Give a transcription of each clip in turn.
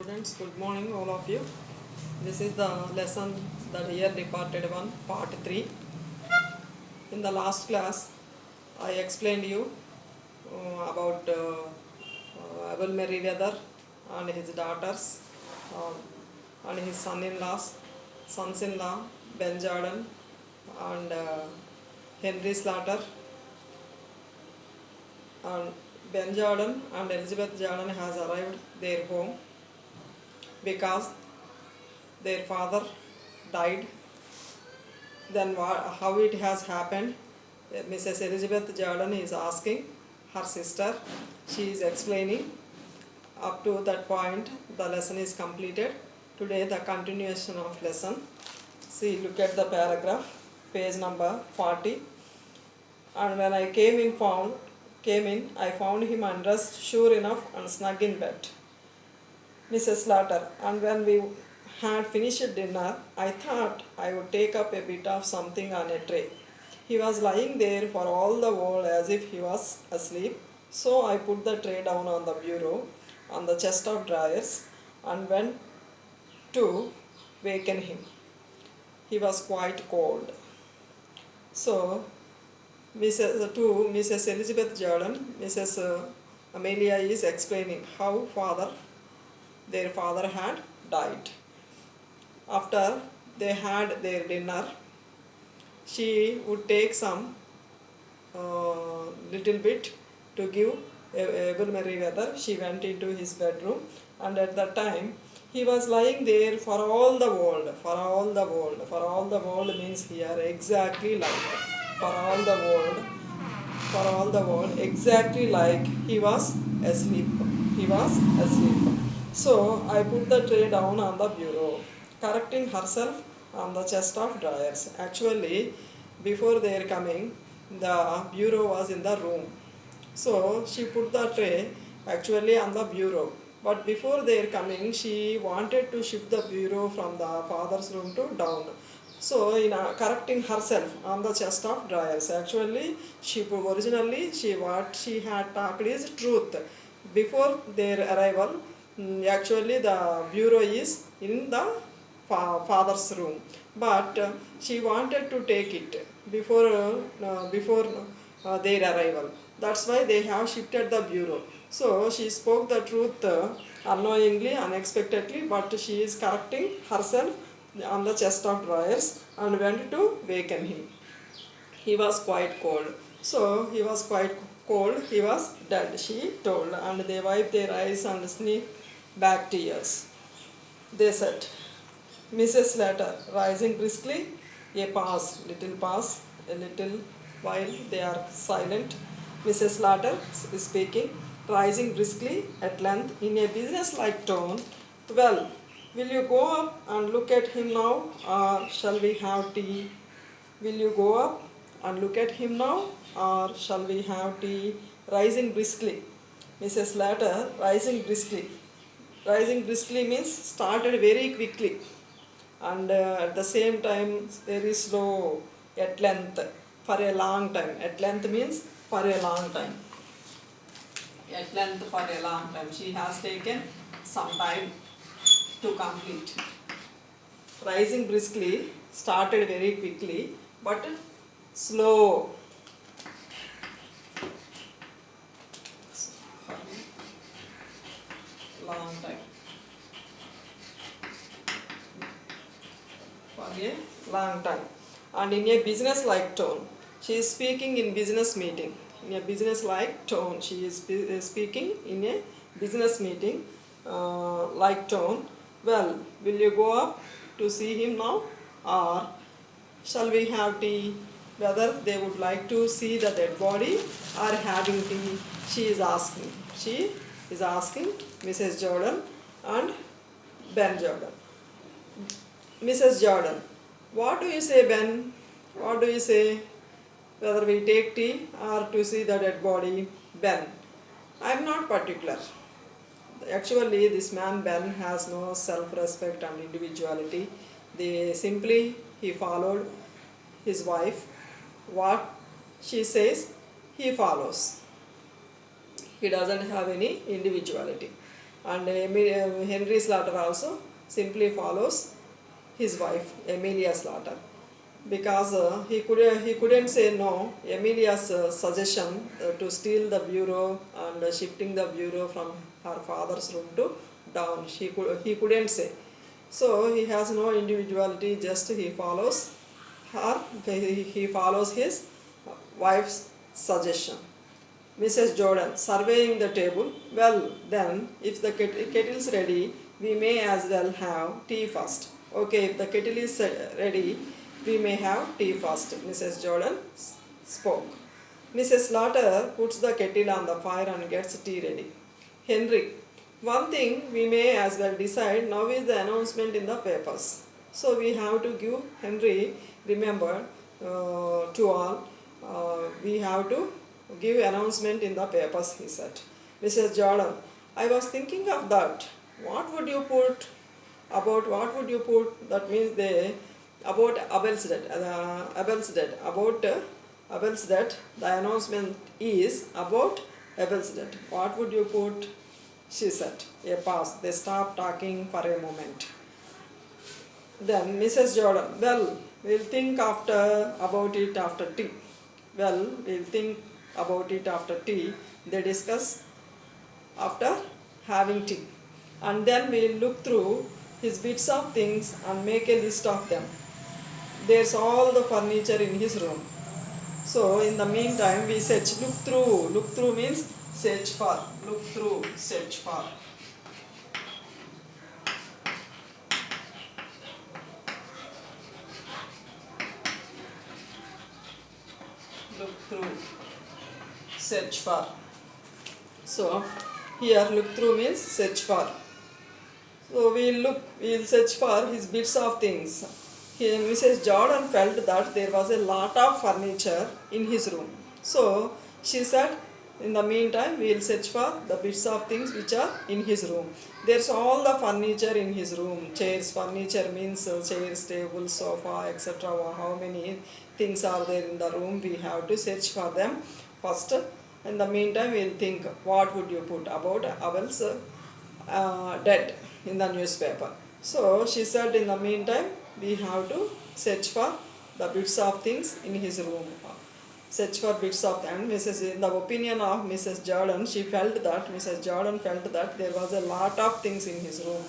Students, good morning all of you. This is the lesson, the year departed one, part 3. In the last class, I explained you about Abel Merriweather and his daughters and his sons-in-law, Ben Jordan and Henry Slaughter. And Ben Jordan and Elizabeth Jordan has arrived their home because their father died. Then how it has happened, Mrs. Elizabeth Jordan is asking her sister. She is explaining. Up to that point, the lesson is completed. Today, the continuation of lesson. See, look at the paragraph, page number 40. And when I came in, I found him undressed, sure enough, and snug in bed. Mrs. Slaughter, and when we had finished dinner, I thought I would take up a bit of something on a tray. He was lying there for all the world as if he was asleep, so I put the tray down on the bureau, on the chest of drawers, and went to waken him. He was quite cold. So, Mrs. Elizabeth Jordan, Mrs. Amelia is explaining how their father had died. After they had their dinner, she would take some little bit to give Abel Merriweather. She went into his bedroom, and at that time he was lying there for all the world. For all the world means here exactly like for all the world exactly like he was asleep. He was asleep. So I put the tray down on the bureau, correcting herself on the chest of drawers. Actually, before their coming, the bureau was in the room. So she put the tray actually on the bureau. But before their coming, she wanted to shift the bureau from the father's room to down. So in correcting herself on the chest of drawers, actually originally what she had talked is truth. Before their arrival, actually the bureau is in the father's room, but she wanted to take it before their arrival. That's why they have shifted the bureau. So she spoke the truth unknowingly, unexpectedly, but she is correcting herself on the chest of drawers and went to waken him. He was quite cold. So he was quite cold, he was dead, she told, and they wiped their eyes and sneaked back tears. They said, Mrs. Slater, rising briskly, a little while they are silent. Mrs. Slater is speaking, rising briskly at length in a business-like tone. Well, will you go up and look at him now, or shall we have tea? Will you go up and look at him now, or shall we have tea? Rising briskly. Mrs. Slater, rising briskly. Rising briskly means started very quickly, and at the same time very slow, at length, for a long time. At length means for a long time. At length for a long time. She has taken some time to complete. Rising briskly, started very quickly, but slow. Long time. For a long time. And in a business-like tone. She is speaking in business meeting. In a business-like tone. She is speaking in a business meeting like tone. Well, will you go up to see him now, or shall we have tea? Whether they would like to see the dead body or having tea, she is asking. She is asking Mrs. Jordan and Ben Jordan. Mrs. Jordan, what do you say, Ben? What do you say? Whether we take tea or to see the dead body? Ben, I am not particular. Actually, this man Ben has no self-respect and individuality. He followed his wife. What she says, he follows. He doesn't have any individuality. and Henry Slaughter also simply follows his wife Emilia Slaughter, because he couldn't say no. Emilia's suggestion to steal the bureau and shifting the bureau from her father's room to down, he couldn't say. So he has no individuality, just he follows her, he follows his wife's suggestion. Mrs. Jordan, surveying the table. Well, then, if the kettle's ready, we may as well have tea first. Okay, if the kettle is ready, we may have tea first, Mrs. Jordan spoke. Mrs. Slaughter puts the kettle on the fire and gets tea ready. Henry, one thing we may as well decide now is the announcement in the papers. So we have to give Henry, remember, to all, we have to give announcement in the papers, he said. Mrs. Jordan, I was thinking of that. What would you put what would you put? That means about Abel's death. Abel's death. The announcement is about Abel's death. What would you put? She said. A pause. They stopped talking for a moment. Then Mrs. Jordan, well, we'll think about it after tea. Well, we'll think about it after tea. They discuss after having tea. And then we'll look through his bits of things and make a list of them. There's all the furniture in his room. So in the meantime, we search, look through. Look through means search for. Look through, search for. Look through, search for. So here look through means search for. So we'll search for his bits of things. Here, Mrs. Jordan felt that there was a lot of furniture in his room. So she said, in the meantime, we'll search for the bits of things which are in his room. There's all the furniture in his room. Chairs, furniture means chairs, tables, sofa, etc. How many things are there in the room? We have to search for them first. In the meantime, we'll think, what would you put about Abel's death in the newspaper? So she said, in the meantime, we have to search for the bits of things in his room. Search for bits of them. In the opinion of Mrs. Jordan, Mrs. Jordan felt that there was a lot of things in his room.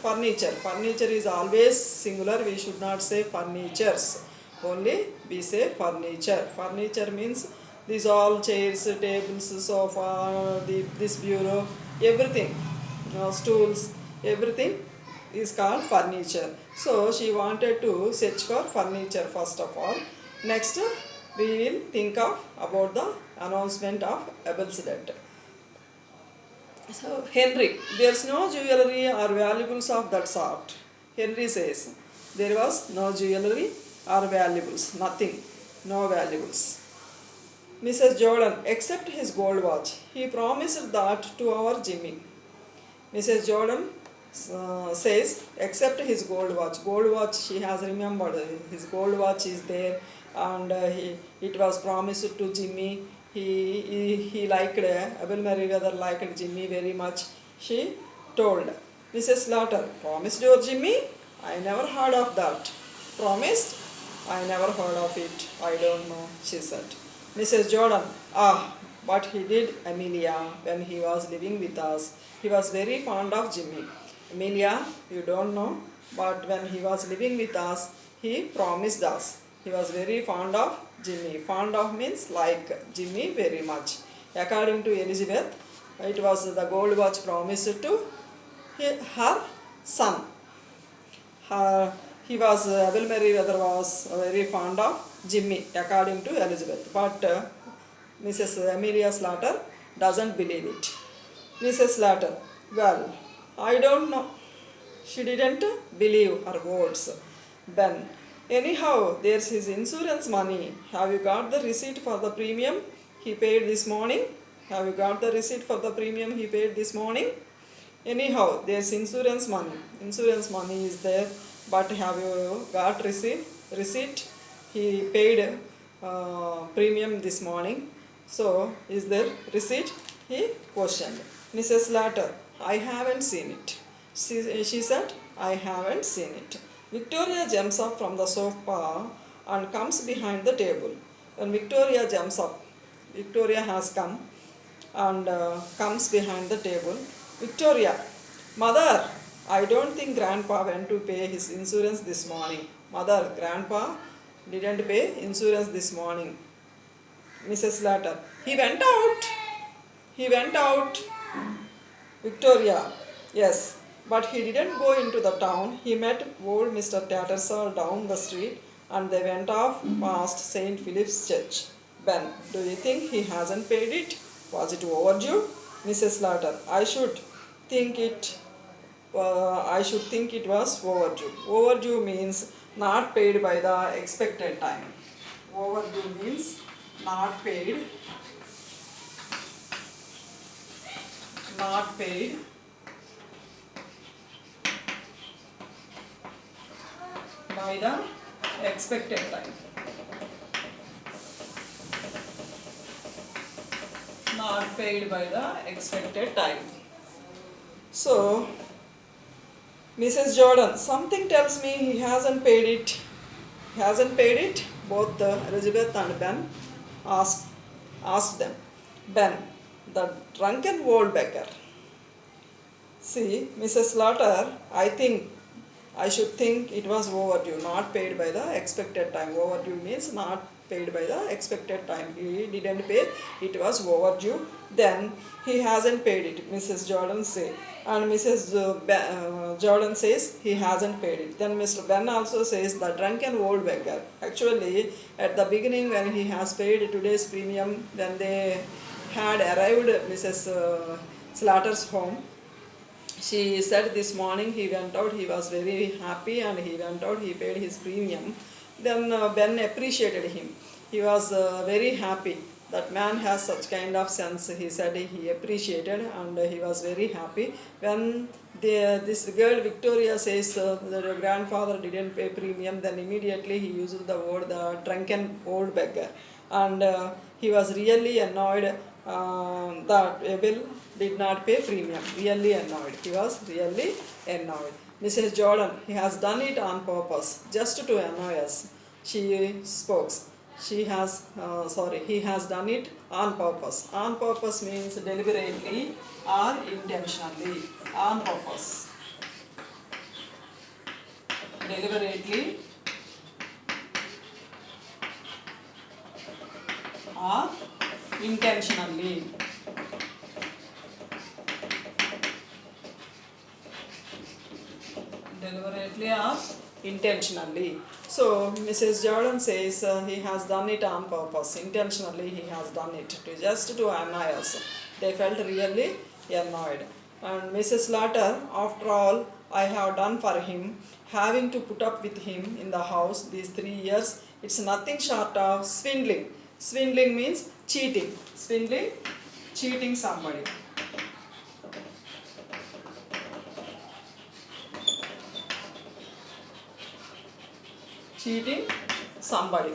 Furniture. Furniture is always singular. We should not say furnitures. Only we say furniture. Furniture means these all chairs, tables, sofa, this bureau, everything, stools, everything is called furniture. So she wanted to search for furniture first of all. Next, we will think about the announcement of Abel's death. So Henry, there's no jewelry or valuables of that sort. Henry says, there was no jewelry or valuables, nothing, no valuables. Mrs. Jordan, except his gold watch. He promised that to our Jimmy. Mrs. Jordan says, except his gold watch. Gold watch, she has remembered. His gold watch is there, and it was promised to Jimmy. He liked, Abel Merriweather liked Jimmy very much. She told. Mrs. Slaughter, promised your Jimmy? I never heard of that. Promised? I never heard of it. I don't know, she said. Mrs. Jordan, but he did, Amelia, when he was living with us. He was very fond of Jimmy. Amelia, you don't know, but when he was living with us, he promised us. He was very fond of Jimmy. Fond of means like Jimmy very much. According to Elizabeth, it was the gold watch promised to her son. Abel Merriweather was very fond of Jimmy, according to Elizabeth. But Mrs. Amelia Slaughter doesn't believe it. Mrs. Slaughter, well, I don't know. She didn't believe her words. Ben, anyhow, there's his insurance money. Have you got the receipt for the premium he paid this morning? Have you got the receipt for the premium he paid this morning? Anyhow, there's insurance money. Insurance money is there, but have you got receipt? He paid premium this morning. So, is there receipt? He questioned. Mrs. Slaughter, I haven't seen it. She said, I haven't seen it. Victoria jumps up from the sofa and comes behind the table. When Victoria jumps up, Victoria has come and comes behind the table. Victoria, Mother, I don't think Grandpa went to pay his insurance this morning. Mother, Grandpa didn't pay insurance this morning. Mrs. Latter, he went out. He went out. Victoria, yes, but he didn't go into the town. He met old Mr. Tattersall down the street and they went off past St. Philip's Church. Ben, do you think he hasn't paid it? Was it overdue? Mrs. Latter, I should think it was overdue. Overdue means not paid by the expected time. Overdue means not paid, not paid by the expected time. Not paid by the expected time. So, Mrs. Jordan, something tells me he hasn't paid it. Hasn't paid it? Both Elizabeth and Ben asked them. Ben, the drunken old beggar. See, Mrs. Slaughter, I should think it was overdue, not paid by the expected time. Overdue means not paid by the expected time. He didn't pay, it was overdue. Then he hasn't paid it, Mrs. Jordan says. And Mrs. Jordan says he hasn't paid it. Then Mr. Ben also says the drunken old beggar. Actually, at the beginning when he has paid today's premium, when they had arrived at Mrs. Slaughter's home, she said this morning he went out, he was very happy and he went out, he paid his premium. Then Ben appreciated him. He was very happy. That man has such kind of sense, he said he appreciated and he was very happy. When this girl Victoria says that her grandfather didn't pay premium, then immediately he used the word the drunken old beggar. And he was really annoyed that Abel did not pay premium. Really annoyed. He was really annoyed. Mrs. Jordan, he has done it on purpose, just to annoy us. She spoke. He has done it on purpose. On purpose means deliberately or intentionally. On purpose. Deliberately or intentionally. Deliberately or intentionally. So Mrs. Jordan says he has done it on purpose. Intentionally he has done it just to annoy us. They felt really annoyed. And Mrs. Latter, after all I have done for him, having to put up with him in the house these 3 years, it's nothing short of swindling. Swindling means cheating. Swindling, cheating somebody. Cheating somebody.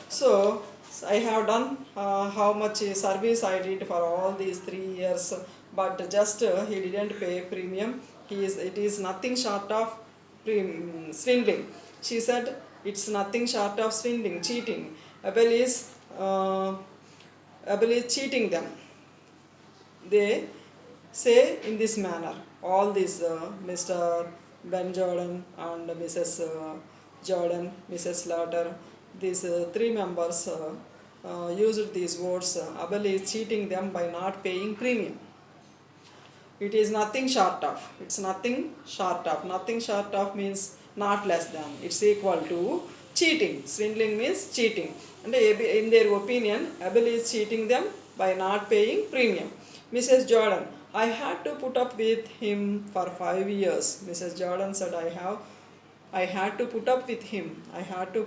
So I have done how much service I did for all these 3 years, but just he didn't pay premium. It is nothing short of swindling. She said it's nothing short of swindling, cheating. Abel is cheating them. They say in this manner. All these Mr. Ben Jordan and Mrs. Jordan, Mrs. Slaughter, these 3 members used these words. Abel is cheating them by not paying premium. It is nothing short of. It's nothing short of. Nothing short of means not less than. It's equal to cheating. Swindling means cheating. And in their opinion, Abel is cheating them by not paying premium. Mrs. Jordan, I had to put up with him for 5 years. Mrs. Jordan said, I had to put up with him. I had to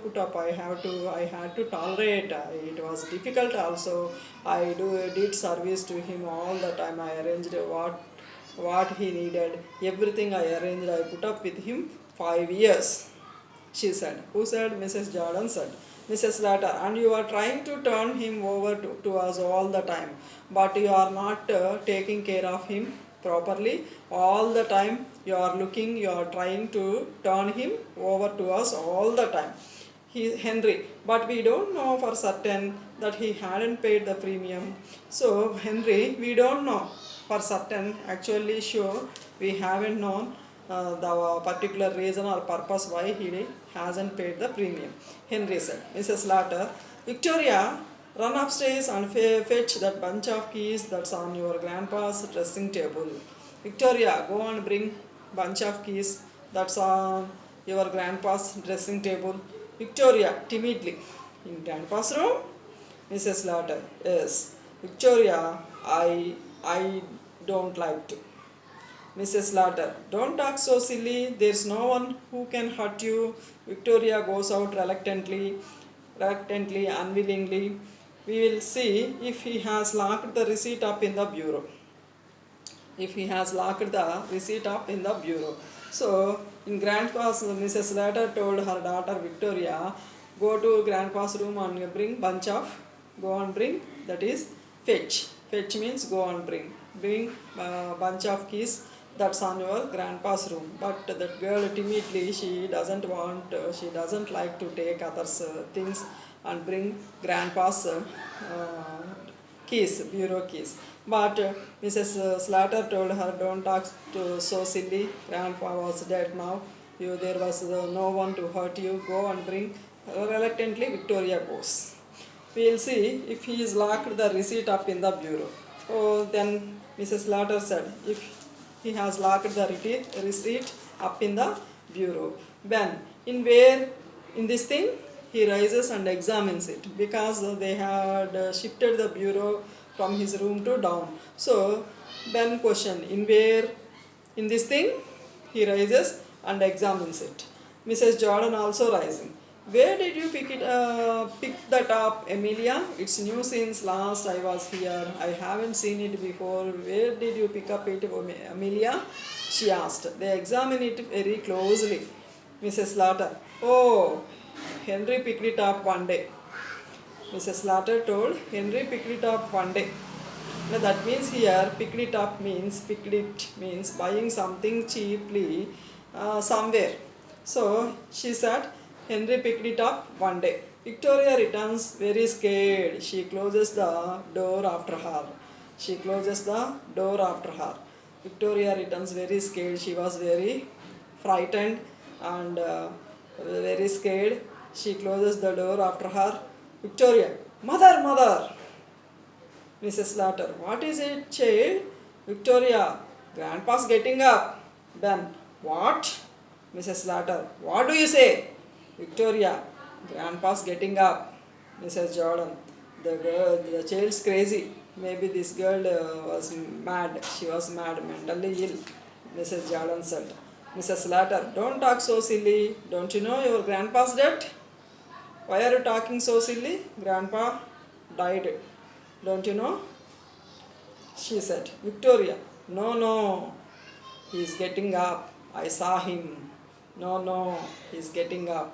tolerate. It was difficult also. I did service to him all the time. I arranged what he needed. Everything I arranged. I put up with him 5 years. She said. Who said? Mrs. Jordan said. Mrs. Latter, and you are trying to turn him over to us all the time, but you are not taking care of him properly. All the time you are looking, you are trying to turn him over to us all the time. Henry, but we don't know for certain that he hadn't paid the premium. So Henry, we don't know for certain, actually sure, we haven't known the particular reason or purpose why he hasn't paid the premium. Henry said. Mrs. Latter, Victoria, run upstairs and fetch that bunch of keys that's on your grandpa's dressing table. Victoria, go and bring bunch of keys that's on your grandpa's dressing table. Victoria, timidly. In grandpa's room? Mrs. Latter, yes. Victoria, I don't like to. Mrs. Latter, don't talk so silly. There's no one who can hurt you. Victoria goes out reluctantly, unwillingly. We will see if he has locked the receipt up in the bureau. If he has locked the receipt up in the bureau. So, in grandpa's, Mrs. Latter told her daughter Victoria, go to grandpa's room and go and bring, that is fetch. Fetch means go and bring. Bring bunch of keys that's on your grandpa's room. But that girl timidly, she doesn't like to take others' things and bring grandpa's keys, bureau keys. But Mrs. Slater told her, don't talk so silly. Grandpa was dead now. There was no one to hurt you. Go and bring. Reluctantly, Victoria goes. We'll see if he is locked the receipt up in the bureau. Oh, then Mrs. Slater said, if he has locked the receipt up in the bureau. When? In this thing? He rises and examines it because they had shifted the bureau from his room to down. So, Ben question, in this thing? He rises and examines it. Mrs. Jordan also rising. Where did you pick that up, Amelia? It's new since last I was here. I haven't seen it before. Where did you pick up it, Amelia? She asked. They examined it very closely. Mrs. Latter. Oh, Henry picked it up one day. Mrs. Latter told, Henry picked it up one day. Now that means here, picked it means buying something cheaply somewhere. So she said, Henry picked it up one day. Victoria returns very scared. She closes the door after her. Victoria returns very scared. She was very frightened and very scared. She closes the door after her. Victoria, mother. Mrs. Latter, what is it, child? Victoria, grandpa's getting up. Ben, what? Mrs. Latter, what do you say? Victoria, grandpa's getting up. Mrs. Jordan, the child's crazy. Maybe this girl was mad. She was mad, mentally ill. Mrs. Jordan said. Mrs. Latter, don't talk so silly. Don't you know your grandpa's dead? Why are you talking so silly? Grandpa died. Don't you know? She said. Victoria, no. He's getting up. I saw him. No, he's getting up.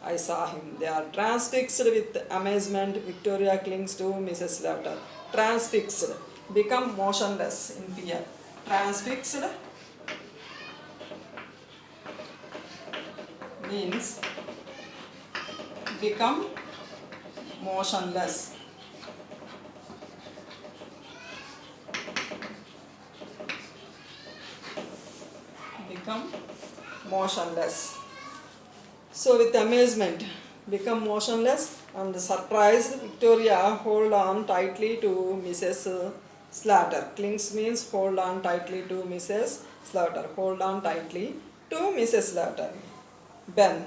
I saw him. They are transfixed with amazement. Victoria clings to Mrs. Latter. Transfixed. Become motionless in fear. Transfixed means become motionless. Become motionless. So with amazement, become motionless and surprised, Victoria hold on tightly to Mrs. Slater. Clings means hold on tightly to Mrs. Slater. Hold on tightly to Mrs. Slater. Ben.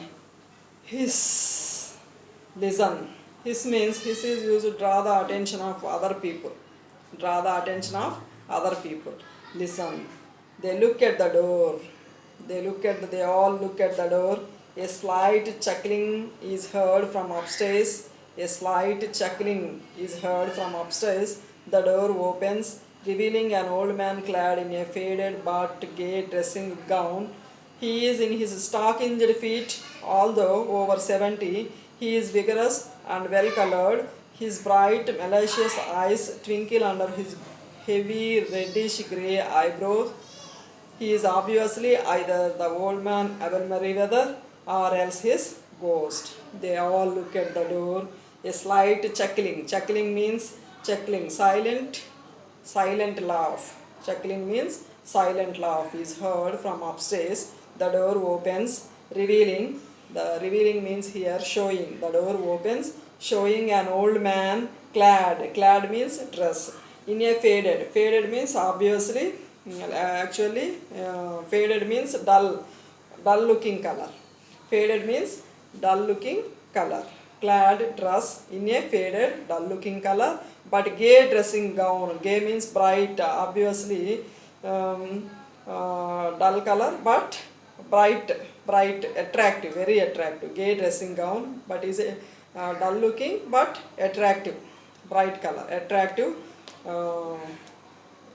Hiss. Listen. Hiss means hiss is used to draw the attention of other people. Listen. They look at the door. They all look at the door. A slight chuckling is heard from upstairs. The door opens, revealing an old man clad in a faded but gay dressing gown. He is in his stockinged feet, although over 70. He is vigorous and well colored. His bright, malicious eyes twinkle under his heavy reddish grey eyebrows. He is obviously either the old man Abel Merriweather or else his ghost. They all look at the door. A slight chuckling. Chuckling means chuckling. Silent laugh. Chuckling means silent laugh is heard from upstairs. The door opens, revealing. The revealing means here showing. The door opens, showing an old man clad. Clad means dress. In a faded. Faded means obviously, faded means dull looking color. Faded means dull looking color. Clad dress in a faded dull looking color, but gay dressing gown. Gay means bright, obviously dull color, but bright, attractive, very attractive. Gay dressing gown, but is a dull looking but attractive, bright color, attractive. Dull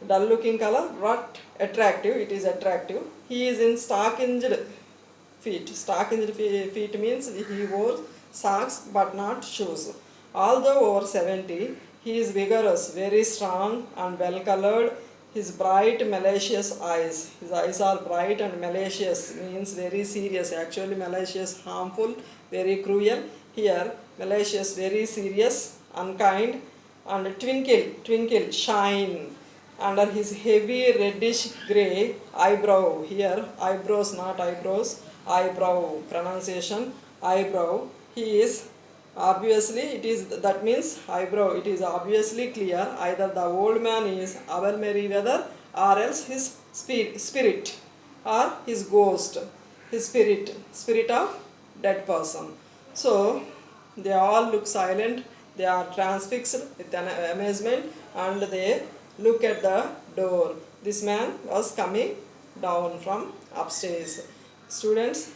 looking color but attractive, it is attractive. He is in stockinged feet. Stockinged feet means he wore socks but not shoes. Although over 70, he is vigorous, very strong and well colored. His bright malicious eyes. His eyes are bright and malicious means very serious. Actually malicious, harmful, very cruel. Here malicious, very serious, unkind, and twinkle, shine under his heavy reddish grey eyebrow. Here eyebrows, not eyebrows, eyebrow pronunciation, eyebrow. He is obviously, it is, that means eyebrow, it is obviously clear either the old man is Abel Merriweather or else his spirit or his ghost, his spirit of dead person. So they all look silent, they are transfixed with an amazement, and they look at the door. This man was coming down from upstairs. Students,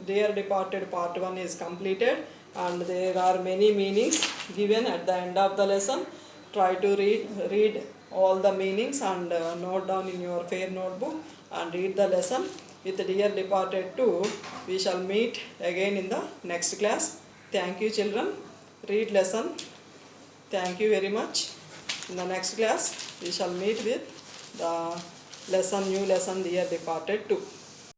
Dear Departed part 1 is completed, and there are many meanings given at the end of the lesson. Try to read all the meanings and note down in your fair notebook and read the lesson. With Dear Departed 2, we shall meet again in the next class. Thank you, children. Read lesson. Thank you very much. In the next class, we shall meet with the new lesson Dear Departed 2.